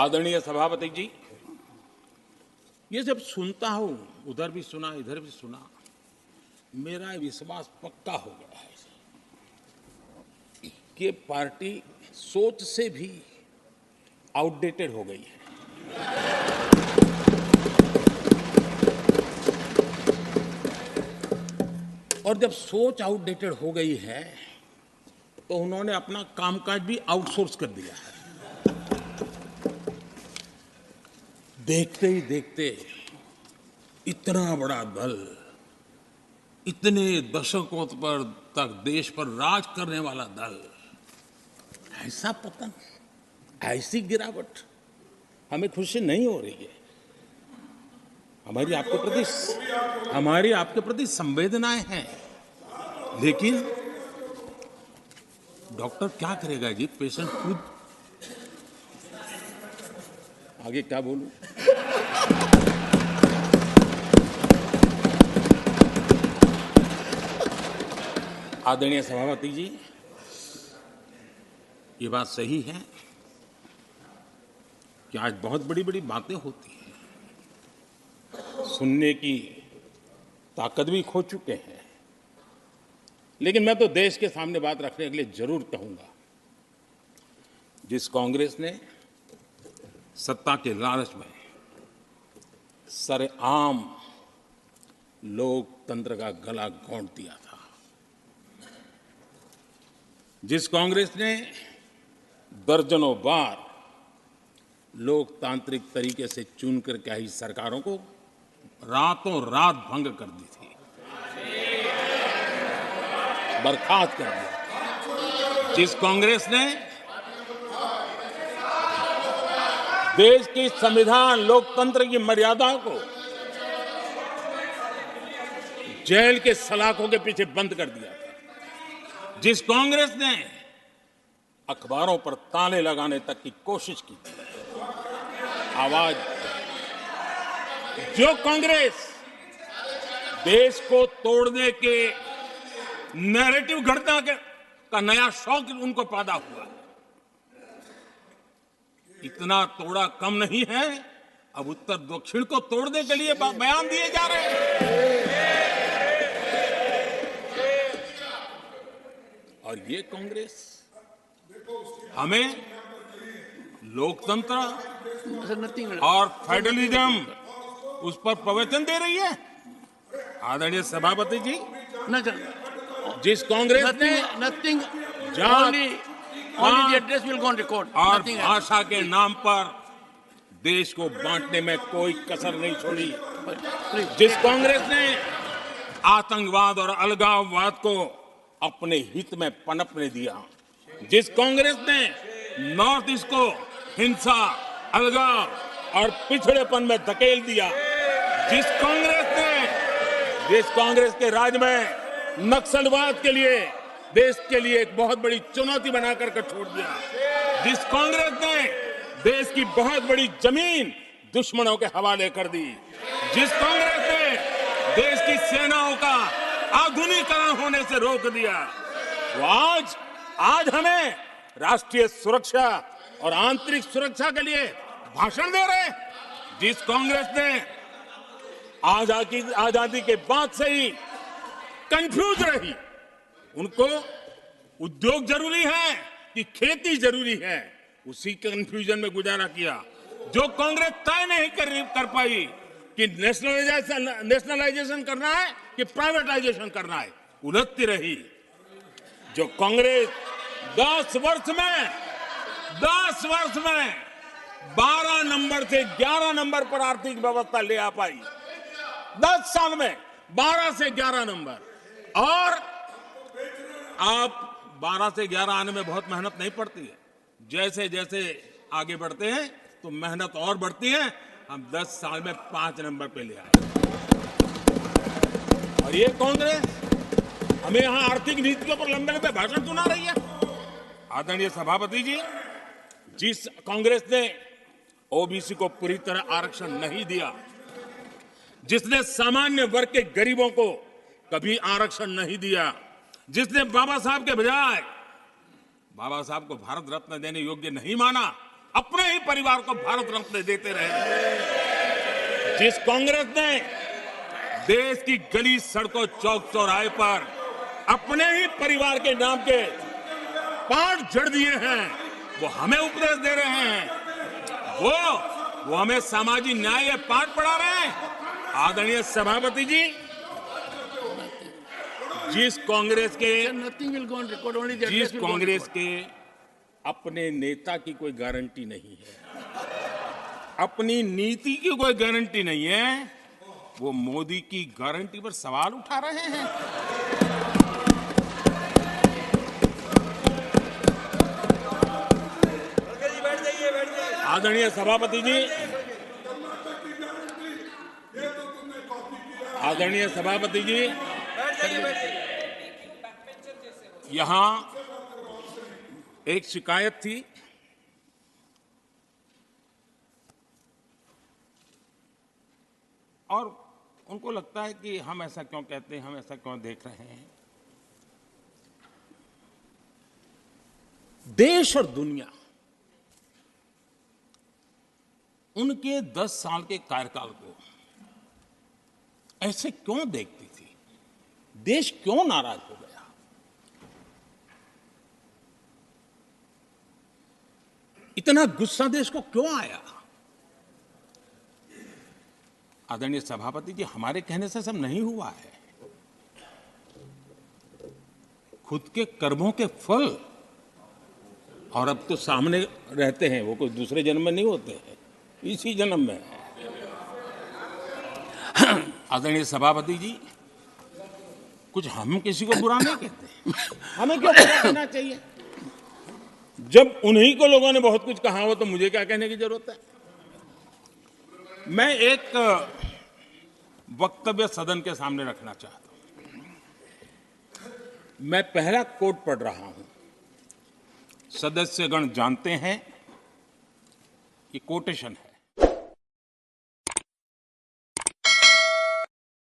आदरणीय सभापति जी, ये जब सुनता हूं, उधर भी सुना इधर भी सुना, मेरा विश्वास पक्का हो गया है कि पार्टी सोच से भी आउटडेटेड हो गई है। और जब सोच आउटडेटेड हो गई है तो उन्होंने अपना कामकाज भी आउटसोर्स कर दिया है। देखते ही देखते इतना बड़ा दल, इतने दशकों पर तक देश पर राज करने वाला दल, ऐसा पतन, ऐसी गिरावट हमें खुशी नहीं हो रही है। हमारी आपके प्रति संवेदनाएं हैं, लेकिन डॉक्टर क्या करेगा जी? पेशेंट खुद। आगे क्या बोलूं? आदरणीय सभापति जी, ये बात सही है कि आज बहुत बड़ी बड़ी बातें होती हैं, सुनने की ताकत भी खो चुके हैं। लेकिन मैं तो देश के सामने बात रखने के लिए जरूर कहूंगा, जिस कांग्रेस ने सत्ता के लालच में सरेआम लोकतंत्र का गला घोंट दिया था, जिस कांग्रेस ने दर्जनों बार लोकतांत्रिक तरीके से चुनकर के आई सरकारों को रातों रात भंग कर दी थी, बर्खास्त कर दिया, जिस कांग्रेस ने देश की संविधान लोकतंत्र की मर्यादाओं को जेल के सलाखों के पीछे बंद कर दिया था, जिस कांग्रेस ने अखबारों पर ताले लगाने तक की कोशिश की थी, आवाज, जो कांग्रेस देश को तोड़ने के नैरेटिव घड़ना का नया शौक उनको पैदा हुआ, इतना तोड़ा कम नहीं है, अब उत्तर दक्षिण को तोड़ने के लिए बयान दिए जा रहे हैं। और ये कांग्रेस हमें लोकतंत्र और फेडरलिज्म उस पर प्रवचन दे रही है। आदरणीय सभापति जी, जिस कांग्रेस ने और भाषा के नाम पर देश को बांटने में कोई कसर नहीं छोड़ी, जिस कांग्रेस ने आतंकवाद और अलगाववाद को अपने हित में पनपने दिया, जिस कांग्रेस ने नॉर्थ ईस्ट को हिंसा, अलगाव और पिछड़ेपन में धकेल दिया, जिस कांग्रेस के राज में नक्सलवाद के लिए देश के लिए एक बहुत बड़ी चुनौती बनाकर के छोड़ दिया, जिस कांग्रेस ने देश की बहुत बड़ी जमीन दुश्मनों के हवाले कर दी, जिस कांग्रेस ने देश की सेनाओं का आधुनिकीकरण होने से रोक दिया, वो आज हमें राष्ट्रीय सुरक्षा और आंतरिक सुरक्षा के लिए भाषण दे रहे हैं। जिस कांग्रेस ने आजादी के बाद से ही कंफ्यूज रही, उनको उद्योग जरूरी है कि खेती जरूरी है, उसी कंफ्यूजन में गुजारा किया। जो कांग्रेस तय नहीं कर पाई कि नेशनलाइजेशन करना है कि प्राइवेटाइजेशन करना है, उलझती रही। जो कांग्रेस 10 वर्ष में 12 नंबर से 11 नंबर पर आर्थिक व्यवस्था ले आ पाई, 10 साल में 12 से 11 नंबर। और आप 12 से 11 आने में बहुत मेहनत नहीं पड़ती है, जैसे जैसे आगे बढ़ते हैं तो मेहनत और बढ़ती है। हम 10 साल में 5 नंबर पे ले आए। और ये कांग्रेस हमें यहां आर्थिक नीतियों पर लंबे लंबे भाषण सुना रही है। आदरणीय सभापति जी, जिस कांग्रेस ने ओबीसी को पूरी तरह आरक्षण नहीं दिया, जिसने सामान्य वर्ग के गरीबों को कभी आरक्षण नहीं दिया, जिसने बाबा साहब के बजाय बाबा साहब को भारत रत्न देने योग्य नहीं माना, अपने ही परिवार को भारत रत्न देते रहे। जिस कांग्रेस ने देश की गली सड़कों चौक चौराहे पर अपने ही परिवार के नाम के पाठ जड़ दिए हैं, वो हमें उपदेश दे रहे हैं। वो हमें सामाजिक न्याय पाठ पढ़ा रहे हैं। आदरणीय सभापति जी, जिस कांग्रेस के अपने नेता की कोई गारंटी नहीं है, अपनी नीति की कोई गारंटी नहीं है, वो मोदी की गारंटी पर सवाल उठा रहे हैं। आदरणीय सभापति जी, आदरणीय सभापति जी, यहां एक शिकायत थी। और उनको लगता है कि हम ऐसा क्यों कहते हैं, हम ऐसा क्यों देख रहे हैं। देश और दुनिया उनके 10 साल के कार्यकाल को ऐसे क्यों देखती थी? देश क्यों नाराज हो गया? इतना गुस्सा देश को क्यों आया? आदरणीय सभापति जी, हमारे कहने से सब नहीं हुआ है। खुद के कर्मों के फल और अब तो सामने रहते हैं, वो कोई दूसरे जन्म में नहीं होते हैं, इसी जन्म में। आदरणीय सभापति जी, कुछ हम किसी को बुरा नहीं कहते, हमें क्यों बुरा कहना चाहिए? जब उन्हीं को लोगों ने बहुत कुछ कहा हो तो मुझे क्या कहने की जरूरत है? मैं एक वक्तव्य सदन के सामने रखना चाहता हूं। मैं पहला कोट पढ़ रहा हूं, सदस्यगण जानते हैं, ये कोटेशन है।